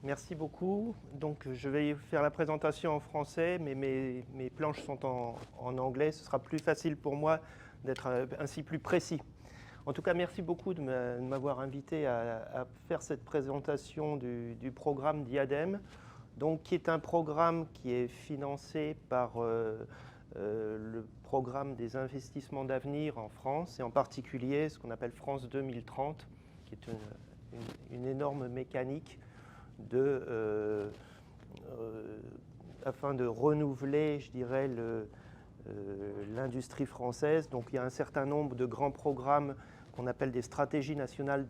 Merci beaucoup. Donc, je vais faire la présentation en français, mais mes planches sont en anglais. Ce sera plus facile pour moi d'être ainsi plus précis. En tout cas, merci beaucoup de m'avoir invité à faire cette présentation du programme Diadème, donc, qui est un programme qui est financé par le programme des investissements d'avenir en France, et en particulier ce qu'on appelle France 2030, qui est une énorme mécanique afin de renouveler, je dirais, l'industrie française. Donc il y a un certain nombre de grands programmes qu'on appelle des stratégies nationales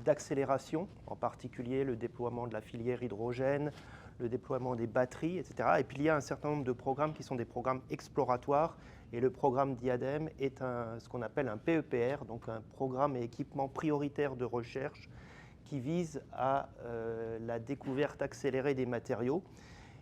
d'accélération, en particulier le déploiement de la filière hydrogène, le déploiement des batteries, etc. Et puis il y a un certain nombre de programmes qui sont des programmes exploratoires. Et le programme Diadème est ce qu'on appelle un PEPR, donc un programme et équipement prioritaire de recherche qui vise à la découverte accélérée des matériaux.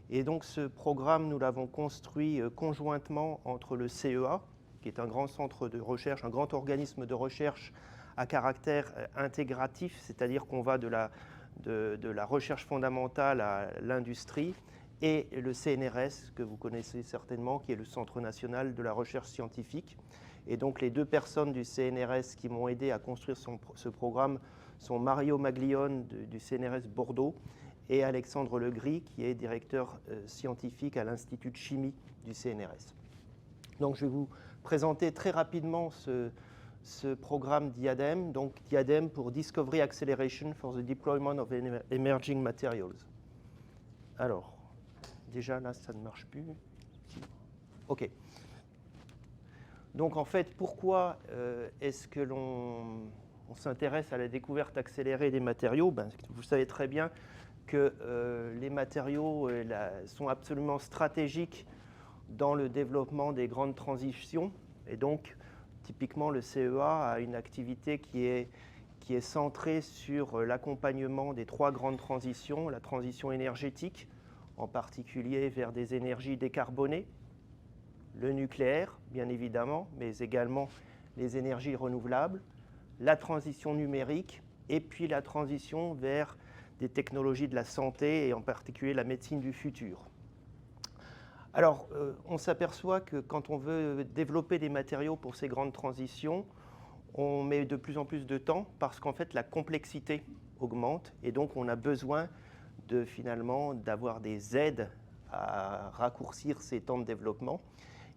Et donc ce programme, nous l'avons construit conjointement entre le CEA, qui est un grand centre de recherche, un grand organisme de recherche à caractère intégratif, c'est-à-dire qu'on va de la recherche fondamentale à l'industrie, et le CNRS, que vous connaissez certainement, qui est le Centre national de la recherche scientifique. Et donc les deux personnes du CNRS qui m'ont aidé à construire ce programme sont Mario Maglione du CNRS Bordeaux et Alexandre Legris, qui est directeur scientifique à l'Institut de chimie du CNRS. Donc je vais vous présenter très rapidement ce programme Diadème, donc Diadème pour Discovery Acceleration for the Deployment of Emerging Materials. Alors, déjà là ça ne marche plus. OK. Donc en fait, pourquoi est-ce que l'on s'intéresse à la découverte accélérée des matériaux? Vous savez très bien que les matériaux sont absolument stratégiques dans le développement des grandes transitions. Et donc, typiquement, le CEA a une activité qui est centrée sur l'accompagnement des trois grandes transitions. La transition énergétique, en particulier vers des énergies décarbonées, le nucléaire, bien évidemment, mais également les énergies renouvelables, la transition numérique et puis la transition vers des technologies de la santé et en particulier la médecine du futur. Alors, on s'aperçoit que quand on veut développer des matériaux pour ces grandes transitions, on met de plus en plus de temps parce qu'en fait la complexité augmente et donc on a besoin finalement d'avoir des aides à raccourcir ces temps de développement.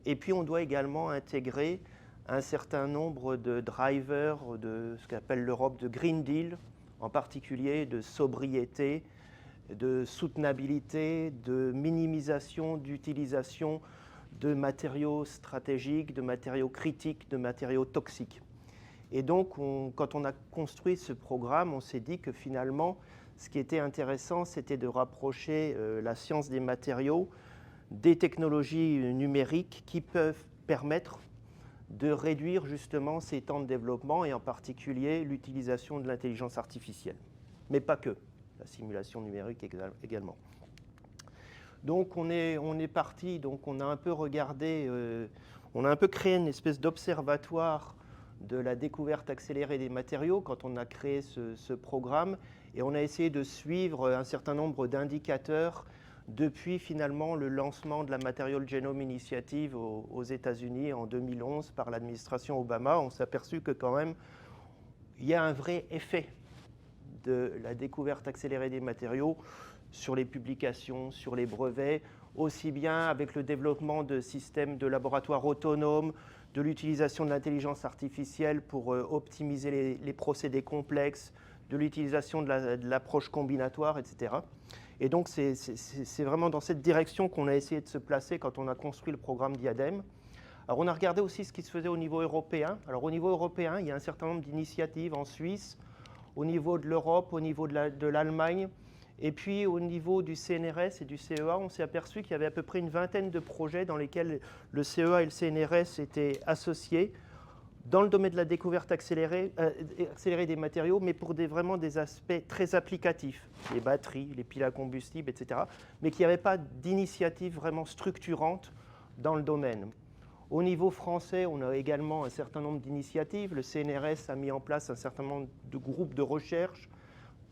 Et puis on doit également intégrer un certain nombre de drivers de ce qu'appelle l'Europe de Green Deal, en particulier de sobriété, de soutenabilité, de minimisation d'utilisation de matériaux stratégiques, de matériaux critiques, de matériaux toxiques. Et donc, quand on a construit ce programme, on s'est dit que finalement, ce qui était intéressant, c'était de rapprocher la science des matériaux des technologies numériques qui peuvent permettre de réduire justement ces temps de développement et en particulier l'utilisation de l'intelligence artificielle. Mais pas que, la simulation numérique également. Donc on est parti, donc on a un peu regardé, on a un peu créé une espèce d'observatoire de la découverte accélérée des matériaux quand on a créé ce programme et on a essayé de suivre un certain nombre d'indicateurs depuis finalement le lancement de la Material Genome Initiative aux États-Unis en 2011 par l'administration Obama. On s'est aperçu que quand même il y a un vrai effet de la découverte accélérée des matériaux sur les publications, sur les brevets, aussi bien avec le développement de systèmes de laboratoires autonomes, de l'utilisation de l'intelligence artificielle pour optimiser les procédés complexes, de l'utilisation de l'approche combinatoire, etc. Et donc c'est vraiment dans cette direction qu'on a essayé de se placer quand on a construit le programme Diadème. Alors on a regardé aussi ce qui se faisait au niveau européen. Alors au niveau européen, il y a un certain nombre d'initiatives en Suisse, au niveau de l'Europe, au niveau de l'Allemagne, et puis au niveau du CNRS et du CEA, on s'est aperçu qu'il y avait à peu près une vingtaine de projets dans lesquels le CEA et le CNRS étaient associés dans le domaine de la découverte accélérée des matériaux, mais pour vraiment des aspects très applicatifs, les batteries, les piles à combustible, etc., mais qu'il n'y avait pas d'initiative vraiment structurante dans le domaine. Au niveau français, on a également un certain nombre d'initiatives. Le CNRS a mis en place un certain nombre de groupes de recherche,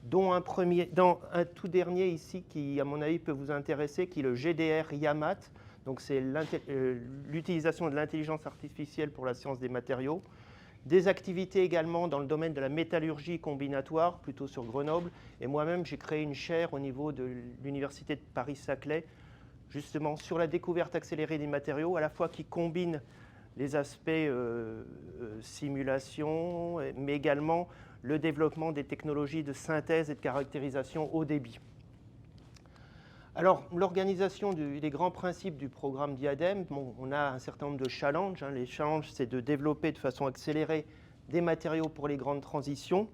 dont un tout dernier ici qui, à mon avis, peut vous intéresser, qui est le GDR YAMAT. Donc c'est l'utilisation de l'intelligence artificielle pour la science des matériaux. Des activités également dans le domaine de la métallurgie combinatoire, plutôt sur Grenoble. Et moi-même, j'ai créé une chaire au niveau de l'Université de Paris-Saclay, justement sur la découverte accélérée des matériaux, à la fois qui combine les aspects simulation, mais également le développement des technologies de synthèse et de caractérisation haut débit. Alors, l'organisation des grands principes du programme Diadème, bon, on a un certain nombre de challenges. Les challenges, c'est de développer de façon accélérée des matériaux pour les grandes transitions.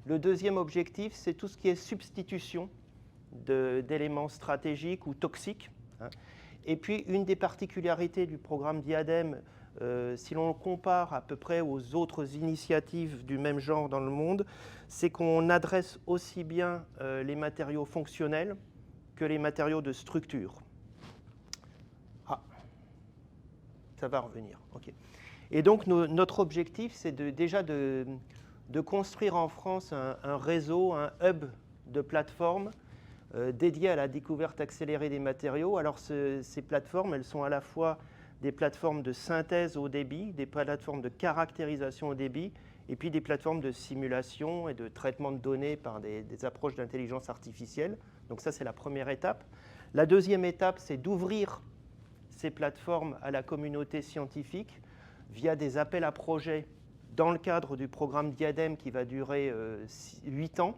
Le deuxième objectif, c'est tout ce qui est substitution d'éléments stratégiques ou toxiques. Et puis, une des particularités du programme Diadème, si l'on le compare à peu près aux autres initiatives du même genre dans le monde, c'est qu'on adresse aussi bien les matériaux fonctionnels que les matériaux de structure. Ah, ça va revenir. OK. Et donc, notre objectif, c'est déjà de construire en France un réseau, un hub de plateformes dédiées à la découverte accélérée des matériaux. Alors, ces plateformes, elles sont à la fois des plateformes de synthèse haut débit, des plateformes de caractérisation haut débit, et puis des plateformes de simulation et de traitement de données par des approches d'intelligence artificielle. Donc ça, c'est la première étape. La deuxième étape, c'est d'ouvrir ces plateformes à la communauté scientifique via des appels à projets dans le cadre du programme Diadème qui va durer 8 ans,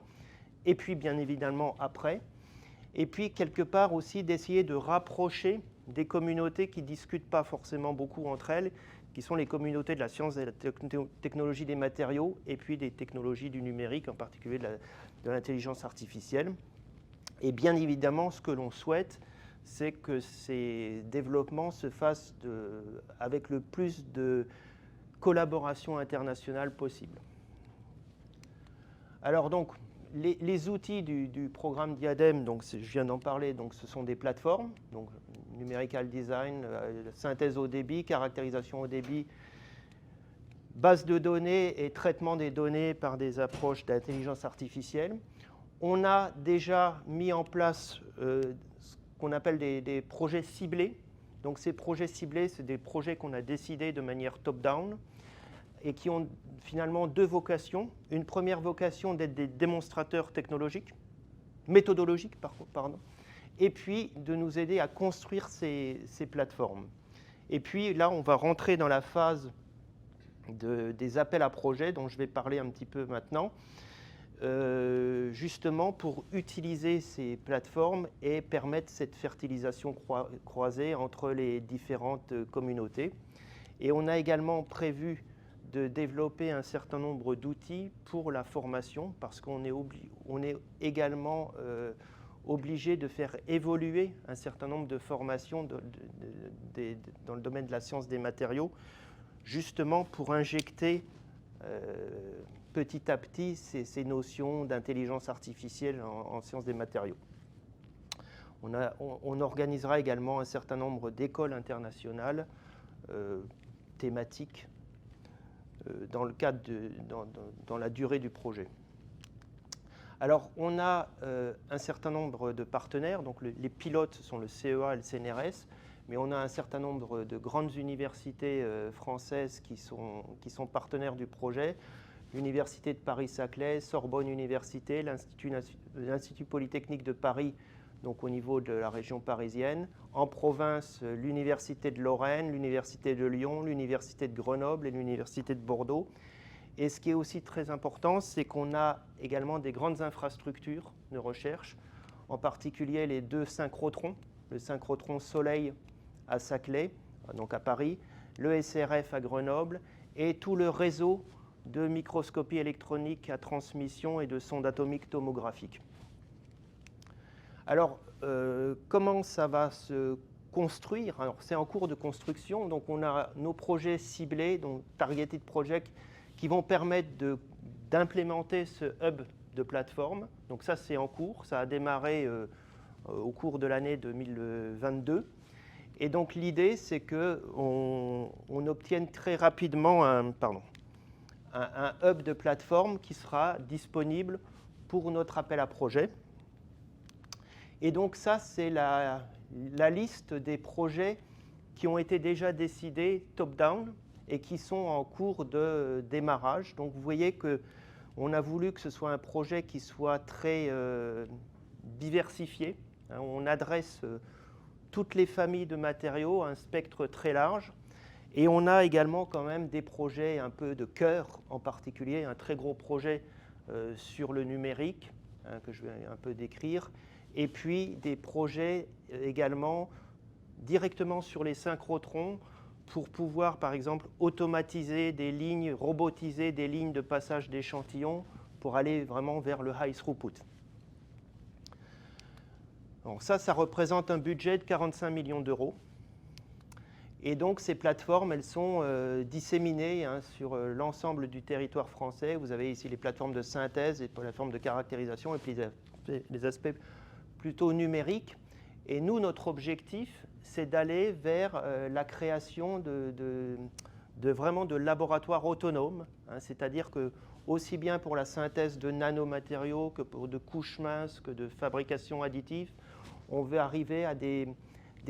et puis bien évidemment après. Et puis quelque part aussi d'essayer de rapprocher des communautés qui ne discutent pas forcément beaucoup entre elles, qui sont les communautés de la science et de la technologie des matériaux, et puis des technologies du numérique, en particulier de l'intelligence artificielle. Et bien évidemment, ce que l'on souhaite, c'est que ces développements se fassent avec le plus de collaboration internationale possible. Alors donc, les outils du programme Diadème, donc je viens d'en parler, donc ce sont des plateformes, donc numerical design, synthèse haut débit, caractérisation haut débit, base de données et traitement des données par des approches d'intelligence artificielle. On a déjà mis en place ce qu'on appelle des projets ciblés. Donc ces projets ciblés, c'est des projets qu'on a décidés de manière top-down et qui ont finalement deux vocations. Une première vocation d'être des démonstrateurs technologiques, méthodologiques, pardon, et puis de nous aider à construire ces plateformes. Et puis là, on va rentrer dans la phase des appels à projets, dont je vais parler un petit peu maintenant, justement pour utiliser ces plateformes et permettre cette fertilisation croisée entre les différentes communautés. Et on a également prévu de développer un certain nombre d'outils pour la formation, parce qu'on est également obligé de faire évoluer un certain nombre de formations dans le domaine de la science des matériaux, justement pour injecter petit à petit ces notions d'intelligence artificielle en sciences des matériaux. On organisera également un certain nombre d'écoles internationales thématiques dans le cadre dans la durée du projet. Alors, on a un certain nombre de partenaires. Donc, les pilotes sont le CEA et le CNRS, mais on a un certain nombre de grandes universités françaises qui sont partenaires du projet. L'Université de Paris-Saclay, Sorbonne Université, l'Institut Polytechnique de Paris, donc au niveau de la région parisienne. En province, l'Université de Lorraine, l'Université de Lyon, l'Université de Grenoble et l'Université de Bordeaux. Et ce qui est aussi très important, c'est qu'on a également des grandes infrastructures de recherche, en particulier les deux synchrotrons, le synchrotron Soleil à Saclay, donc à Paris, le SRF à Grenoble, et tout le réseau de microscopie électronique à transmission et de sondes atomiques tomographiques. Alors, comment ça va se construire? Alors, c'est en cours de construction, donc on a nos projets ciblés, donc Targeted Project, qui vont permettre d'implémenter ce hub de plateforme. Donc ça, c'est en cours, ça a démarré au cours de l'année 2022. Et donc l'idée, c'est qu'on obtienne très rapidement un hub de plateforme qui sera disponible pour notre appel à projet. Et donc ça, c'est la liste des projets qui ont été déjà décidés top-down et qui sont en cours de démarrage. Donc vous voyez qu'on a voulu que ce soit un projet qui soit très diversifié. On adresse toutes les familles de matériaux, un spectre très large. Et on a également quand même des projets un peu de cœur, en particulier un très gros projet sur le numérique, que je vais un peu décrire, et puis des projets également directement sur les synchrotrons pour pouvoir, par exemple, automatiser des lignes, robotiser des lignes de passage d'échantillons pour aller vraiment vers le high throughput. Donc ça représente un budget de 45 millions d'euros. Et donc ces plateformes, elles sont disséminées sur l'ensemble du territoire français. Vous avez ici les plateformes de synthèse, les plateformes de caractérisation et puis les aspects plutôt numériques. Et nous, notre objectif, c'est d'aller vers la création vraiment de laboratoires autonomes, c'est-à-dire que aussi bien pour la synthèse de nanomatériaux que pour de couches minces, que de fabrication additive, on veut arriver à des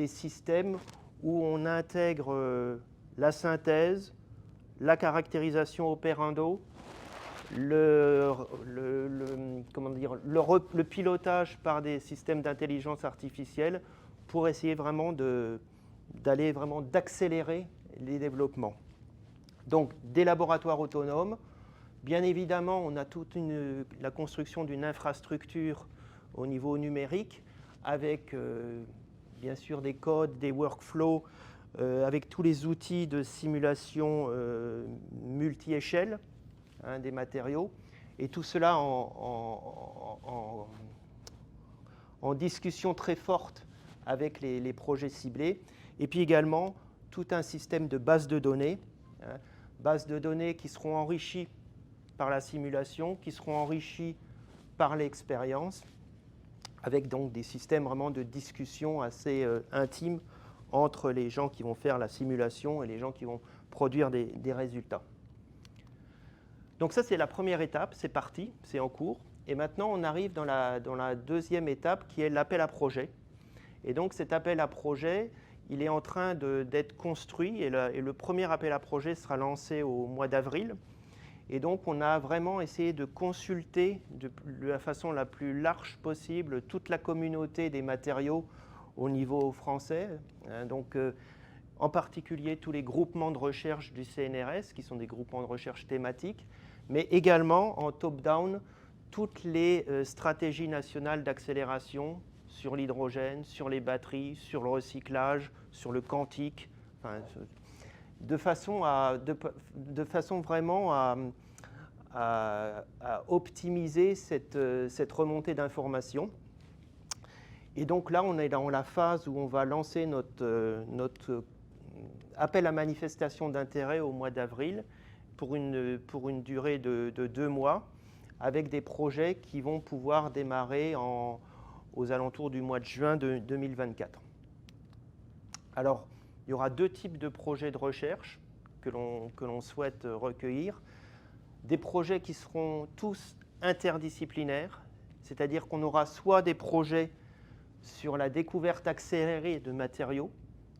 systèmes où on intègre la synthèse, la caractérisation opérando, le pilotage par des systèmes d'intelligence artificielle pour essayer vraiment d'accélérer les développements. Donc des laboratoires autonomes. Bien évidemment, on a toute la construction d'une infrastructure au niveau numérique avec bien sûr des codes, des workflows, avec tous les outils de simulation multi-échelle des matériaux, et tout cela en discussion très forte avec les projets ciblés, et puis également tout un système de bases de données, bases de données qui seront enrichies par la simulation, qui seront enrichies par l'expérience, avec donc des systèmes vraiment de discussion assez intimes entre les gens qui vont faire la simulation et les gens qui vont produire des résultats. Donc ça, c'est la première étape, c'est parti, c'est en cours. Et maintenant, on arrive dans la deuxième étape qui est l'appel à projet. Et donc cet appel à projet, il est en train d'être construit et le premier appel à projet sera lancé au mois d'avril. Et donc on a vraiment essayé de consulter de la façon la plus large possible toute la communauté des matériaux au niveau français. Donc en particulier tous les groupements de recherche du CNRS, qui sont des groupements de recherche thématiques, mais également en top-down, toutes les stratégies nationales d'accélération sur l'hydrogène, sur les batteries, sur le recyclage, sur le quantique, enfin, de façon vraiment à optimiser cette remontée d'informations. Et donc là, on est dans la phase où on va lancer notre appel à manifestation d'intérêt au mois d'avril pour une durée de 2 mois, avec des projets qui vont pouvoir démarrer aux alentours du mois de juin 2024. Alors, il y aura 2 types de projets de recherche que l'on souhaite recueillir. Des projets qui seront tous interdisciplinaires, c'est-à-dire qu'on aura soit des projets sur la découverte accélérée de matériaux.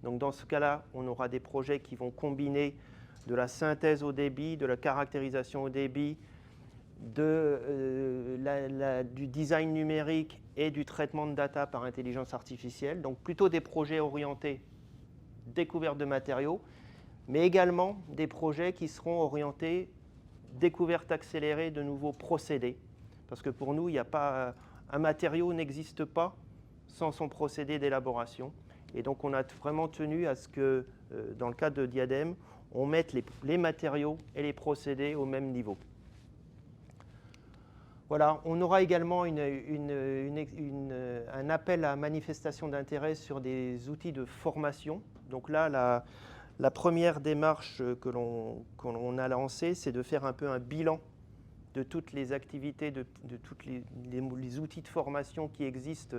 Donc dans ce cas-là, on aura des projets qui vont combiner de la synthèse au débit, de la caractérisation au débit, du design numérique et du traitement de data par intelligence artificielle. Donc plutôt des projets orientés découverte de matériaux, mais également des projets qui seront orientés découverte accélérée de nouveaux procédés. Parce que pour nous, un matériau n'existe pas sans son procédé d'élaboration. Et donc on a vraiment tenu à ce que, dans le cadre de Diadème, on mette les matériaux et les procédés au même niveau. Voilà, on aura également un appel à manifestation d'intérêt sur des outils de formation. Donc là, la première démarche que l'on a lancée, c'est de faire un peu un bilan de toutes les activités, de tous les outils de formation qui existent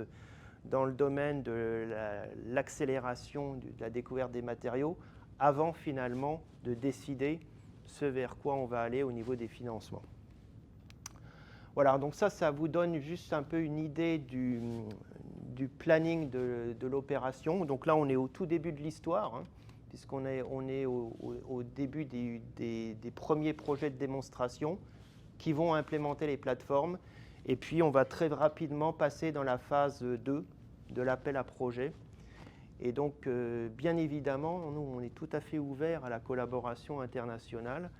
dans le domaine de l'accélération de la découverte des matériaux, avant finalement de décider ce vers quoi on va aller au niveau des financements. Voilà, donc ça vous donne juste un peu une idée du planning de l'opération. Donc là, on est au tout début de l'histoire, hein, puisqu'on est au début des premiers projets de démonstration qui vont implémenter les plateformes. Et puis, on va très rapidement passer dans la phase 2 de l'appel à projet. Et donc, bien évidemment, nous, on est tout à fait ouverts à la collaboration internationale,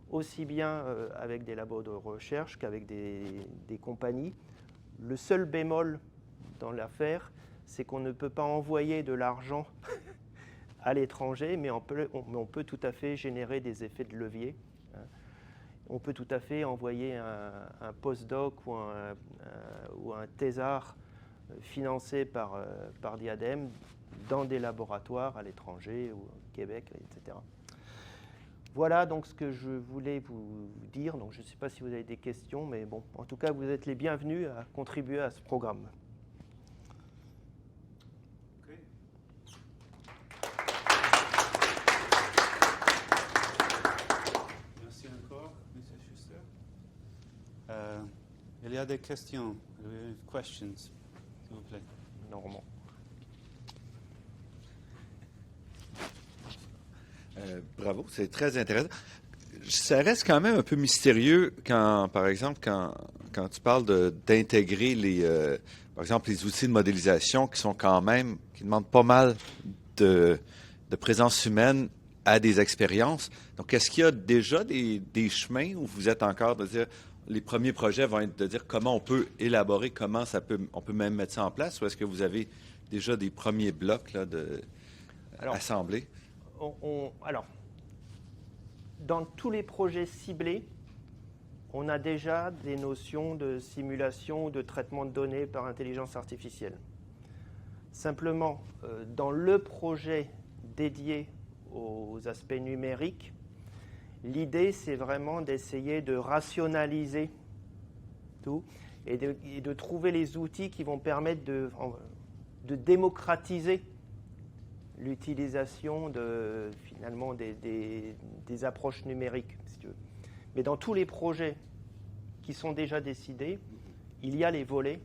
aussi bien avec des labos de recherche qu'avec des compagnies. Le seul bémol dans l'affaire, c'est qu'on ne peut pas envoyer de l'argent à l'étranger, mais on peut tout à fait générer des effets de levier. On peut tout à fait envoyer un postdoc ou un thésard financé par Diadème dans des laboratoires à l'étranger, au Québec, etc. Voilà donc ce que je voulais vous dire. Donc, je ne sais pas si vous avez des questions, mais bon, en tout cas, vous êtes les bienvenus à contribuer à ce programme. Okay. Merci encore, M. Schuster. Il y a des questions, questions, s'il vous plaît. Normand. Bravo, c'est très intéressant. Ça reste quand même un peu mystérieux quand, par exemple, quand tu parles d'intégrer par exemple, les outils de modélisation qui demandent pas mal de présence humaine à des expériences. Donc, est-ce qu'il y a déjà des chemins où vous êtes encore de dire, les premiers projets vont être de dire comment on peut élaborer, on peut même mettre ça en place, ou est-ce que vous avez déjà des premiers blocs là, assemblés? Alors, dans tous les projets ciblés, on a déjà des notions de simulation ou de traitement de données par intelligence artificielle. Simplement, dans le projet dédié aux aspects numériques, l'idée, c'est vraiment d'essayer de rationaliser tout et de trouver les outils qui vont permettre de démocratiser l'utilisation finalement des approches numériques, si tu veux. Mais dans tous les projets qui sont déjà décidés, il y a les volets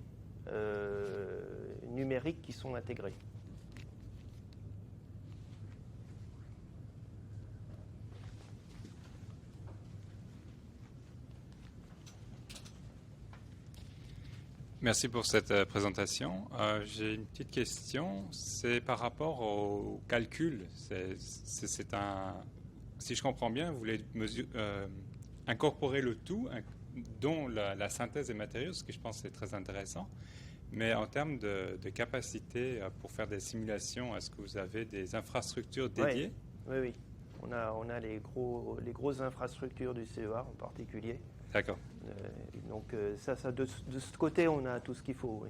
numériques qui sont intégrés. Merci pour cette présentation. J'ai une petite question. C'est par rapport au calcul. Si je comprends bien, vous voulez incorporer le tout, dont la synthèse des matériaux, ce que je pense est très intéressant. Mais en termes de capacité pour faire des simulations, est-ce que vous avez des infrastructures dédiées? Oui. On a les grosses infrastructures du CEA en particulier. D'accord. Donc de ce côté, on a tout ce qu'il faut. Oui.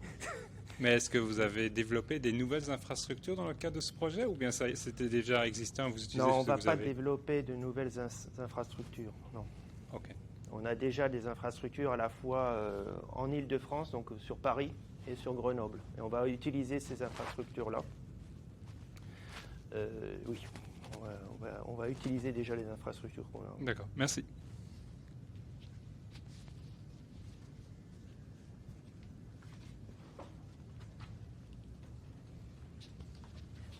Mais est-ce que vous avez développé des nouvelles infrastructures dans le cadre de ce projet, ou bien c'était déjà existant, vous utilisez Non, on ce que ne vous va pas avez? développer de nouvelles infrastructures. Non. Ok. On a déjà des infrastructures à la fois en Île-de-France, donc sur Paris, et sur Grenoble. Et on va utiliser ces infrastructures-là. Oui, on va utiliser déjà les infrastructures qu'on a. D'accord, merci.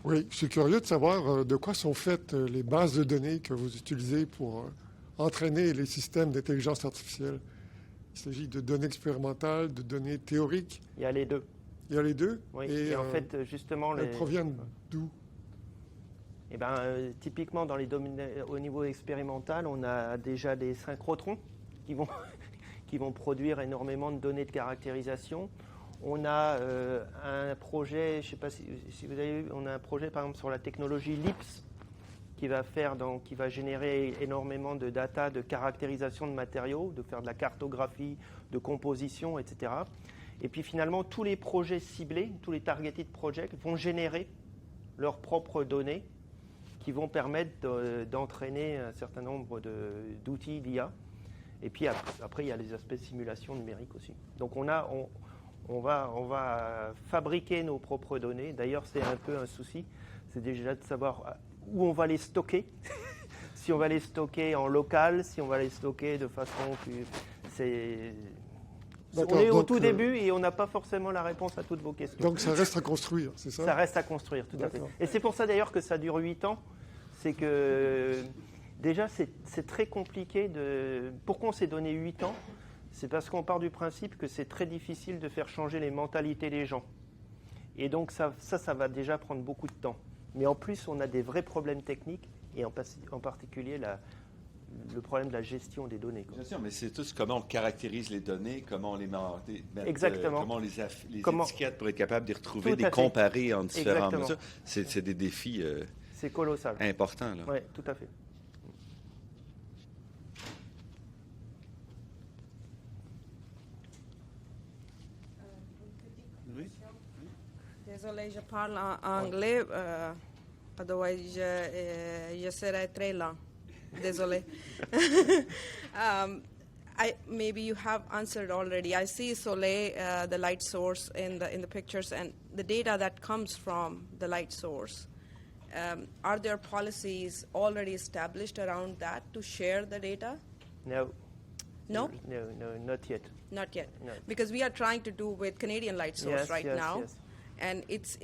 Oui, je suis curieux de savoir de quoi sont faites les bases de données que vous utilisez pour entraîner les systèmes d'intelligence artificielle. Il s'agit de données expérimentales, de données théoriques. Il y a les deux. Il y a les deux. Oui, et en fait, justement, elles proviennent d'où? Eh ben, typiquement, dans les domaines, au niveau expérimental, on a déjà des synchrotrons qui vont produire énormément de données de caractérisation. On a un projet, je ne sais pas si vous avez vu, on a un projet par exemple sur la technologie LIPS qui va générer énormément de data de caractérisation de matériaux, de faire de la cartographie, de composition, etc. Et puis finalement, tous les projets ciblés, tous les targeted projects vont générer leurs propres données qui vont permettre d'entraîner un certain nombre d'outils d'IA. Et puis après, il y a les aspects de simulation numérique aussi. Donc on va fabriquer nos propres données. D'ailleurs, c'est un peu un souci. C'est déjà de savoir où on va les stocker. Si on va les stocker en local, si on va les stocker de façon plus... D'accord, On est au donc, tout début et on n'a pas forcément la réponse à toutes vos questions. Donc ça reste à construire, c'est ça? Ça reste à construire, tout à fait. D'accord. Et c'est pour ça d'ailleurs que ça dure 8 ans. C'est que déjà, c'est très compliqué de... Pourquoi on s'est donné 8 ans? C'est parce qu'on part du principe que c'est très difficile de faire changer les mentalités des gens. Et donc ça va déjà prendre beaucoup de temps. Mais en plus, on a des vrais problèmes techniques, et en particulier le problème de la gestion des données, quoi. Bien sûr, mais c'est tout comment on caractérise les données, comment on les met, Exactement. comment les Comment- étiquette pour être capable de les retrouver, Tout de les à fait. comparer en différentes Exactement. mesures. C'est des défis C'est colossal. importants. Là. Oui, tout à fait. Oui. Désolé, je parle en anglais, otherwise je serai très lent. Désolé. Maybe you have answered already. I see Soleil, the light source in the pictures, and the data that comes from the light source. Are there policies already established around that to share the data? No. No? No, not yet. Not yet. No. Because we are trying to do with Canadian Light Source Yes, right yes, now. yes. And it's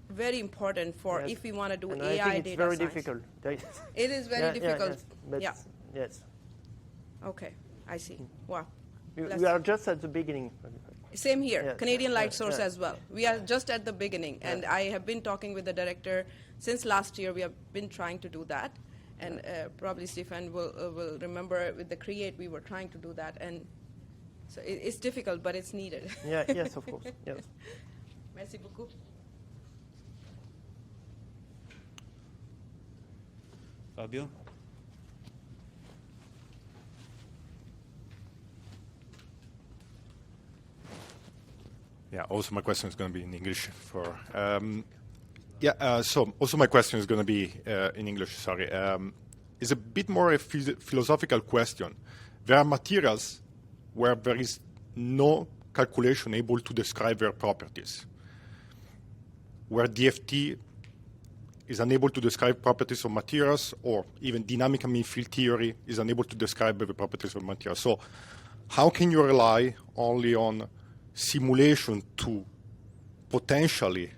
very important for Yes. if we want to do And AI I think it's data very science. difficult. It is very difficult. Yes, but Yeah. yes. Okay, I see. Wow. We are just at the beginning. Same here, Yes, Canadian yes, Light yes, Source yes. as well. We are just at the beginning, and I have been talking with the director since last year. We have been trying to do that, and probably Stephen will remember with the Create we were trying to do that, and so it's difficult, but it's needed. Yeah, yes, of course. Yes. Merci beaucoup. Fabio? Yeah, also my question is going to be in English. So also my question is going to be in English, sorry. It's a bit more a philosophical question. There are materials where there is no calculation able to describe their properties, where DFT is unable to describe properties of materials, or even dynamic mean field theory is unable to describe the properties of materials. So how can you rely only on simulation to potentially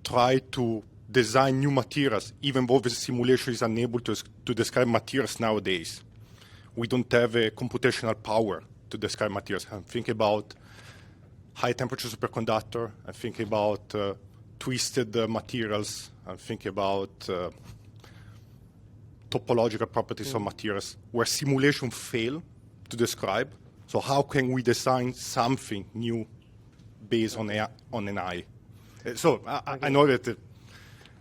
try to design new materials, even though the simulation is unable to describe materials nowadays? We don't have a computational power to describe materials. I'm thinking about high temperature superconductor. I'm thinking about twisted materials. I'm thinking about topological properties of materials where simulation fail to describe. So how can we design something new based on an AI? So I know that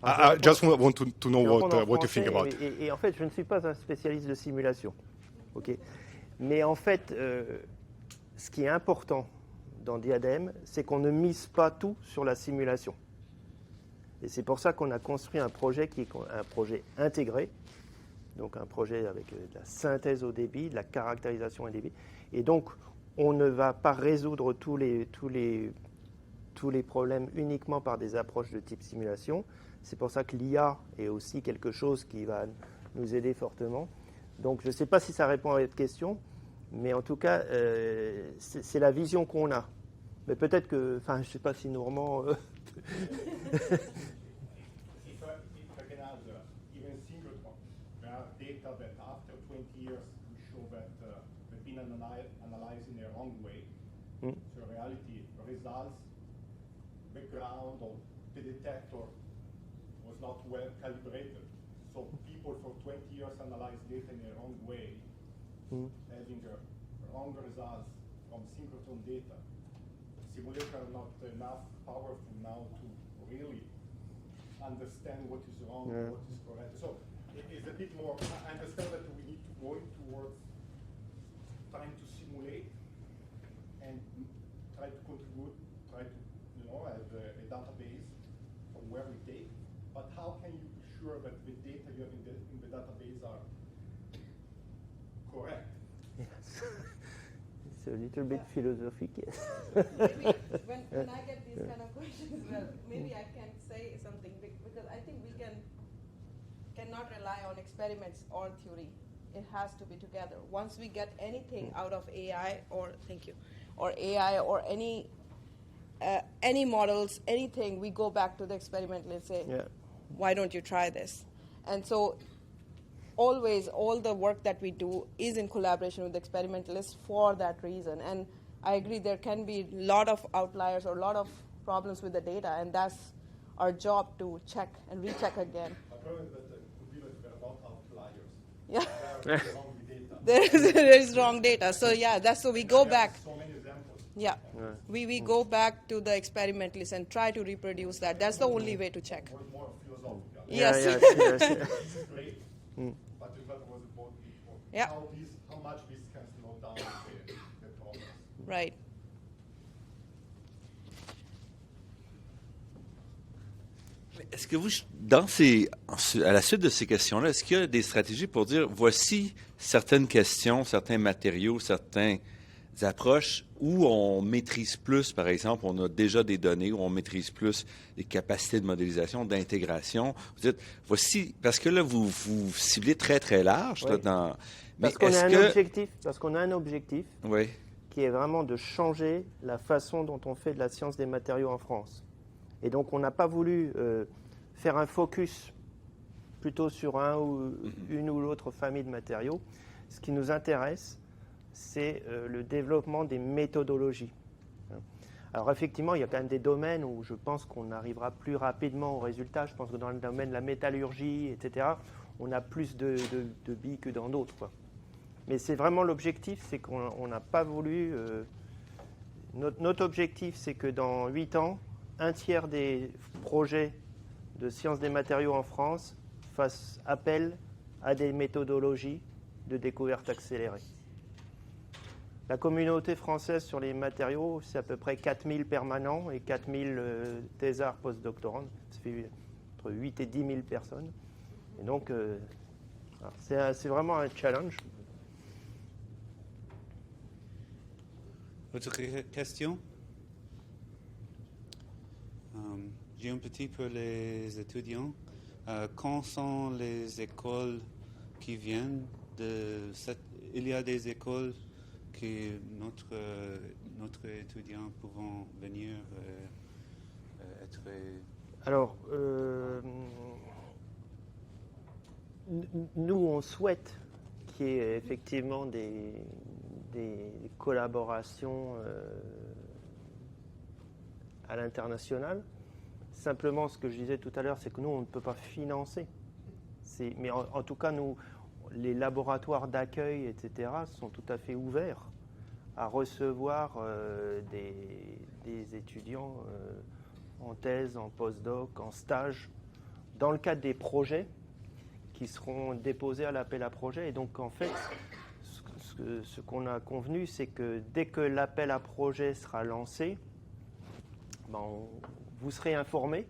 I just want to know what you think about. Et en fait, je ne suis pas un spécialiste de simulation. Okay. Mais en fait, ce qui est important dans Diadème, c'est qu'on ne mise pas tout sur la simulation. Et c'est pour ça qu'on a construit un projet qui est un projet intégré, donc un projet avec de la synthèse au débit, de la caractérisation au débit. Et donc, on ne va pas résoudre tous les problèmes uniquement par des approches de type simulation. C'est pour ça que l'IA est aussi quelque chose qui va nous aider fortement. Donc, je ne sais pas si ça répond à votre question, mais en tout cas, c'est la vision qu'on a. Mais peut-être que, enfin, je ne sais pas si Normand... If I can add, even synchrotron, there are data that after 20 years we show that they've been analyzed in a wrong way. So in reality, results, background of the detector was not well calibrated. So people for 20 years analyze data in a wrong way, having wrong results from synchrotron data. Simulations are not enough powerful now to really understand what is wrong and what is correct. So it's a bit more, I understand that we need to go towards trying to simulate and try to contribute, try to, have a database from where we take, but how can you be sure that the data you have in the database are correct? It's a little bit philosophic, yes. Maybe when I get these kind of questions, well, maybe I can say something because I think we cannot rely on experiments or theory It has to be together. Once we get anything out of AI or AI or any models, anything, we go back to the experimental and say, why don't you try this? And so always all the work that we do is in collaboration with the experimentalists for that reason. And I agree there can be a lot of outliers or a lot of problems with the data, and that's our job to check and recheck again. Yeah. There is wrong data. So yeah, that's so we go back. So many examples. Yeah. We go back to the experimentalists and try to reproduce that. That's the only way to check. More philosophical. Yes. Yes. This is great. But what was important before? Yeah. How much this can slow down the progress. Right. Est-ce que vous, à la suite de ces questions-là, est-ce qu'il y a des stratégies pour dire, voici certaines questions, certains matériaux, certaines approches où on maîtrise plus, par exemple, on a déjà des données, où on maîtrise plus les capacités de modélisation, d'intégration. Vous dites, voici, parce que là, vous ciblez très, très large. Oui. Là, Parce qu'on a un objectif oui. qui est vraiment de changer la façon dont on fait de la science des matériaux en France. Et donc, on n'a pas voulu faire un focus plutôt sur une ou l'autre famille de matériaux. Ce qui nous intéresse, c'est le développement des méthodologies. Alors, effectivement, il y a quand même des domaines où je pense qu'on arrivera plus rapidement au résultat. Je pense que dans le domaine de la métallurgie, etc., on a plus de billes que dans d'autres, quoi. Mais c'est vraiment l'objectif, c'est qu'on n'a pas voulu... Notre objectif, c'est que dans 8 ans, un tiers des projets de sciences des matériaux en France fassent appel à des méthodologies de découverte accélérée. La communauté française sur les matériaux, c'est à peu près 4000 permanents et 4000 thésards postdoctorants. Ça fait entre 8 et 10 000 personnes. Et donc, c'est vraiment un challenge. Autre question? J'ai un petit pour les étudiants. Quand sont les écoles qui viennent de cette... Il y a des écoles que notre étudiant pouvant venir être... Alors, nous, on souhaite qu'il y ait effectivement des collaborations à l'international. Simplement, ce que je disais tout à l'heure, c'est que nous, on ne peut pas financer. Mais en tout cas, nous, les laboratoires d'accueil, etc., sont tout à fait ouverts à recevoir des étudiants en thèse, en postdoc, en stage, dans le cadre des projets qui seront déposés à l'appel à projet. Et donc, en fait, ce qu'on a convenu, c'est que dès que l'appel à projet sera lancé, vous serez informés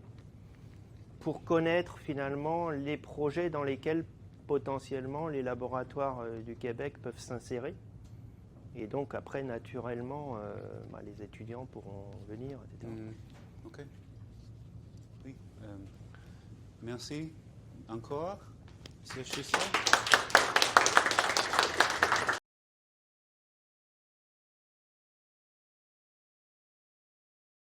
pour connaître finalement les projets dans lesquels potentiellement les laboratoires du Québec peuvent s'insérer. Et donc après, naturellement, les étudiants pourront venir, etc. OK. Oui. Merci encore, M. Schuster.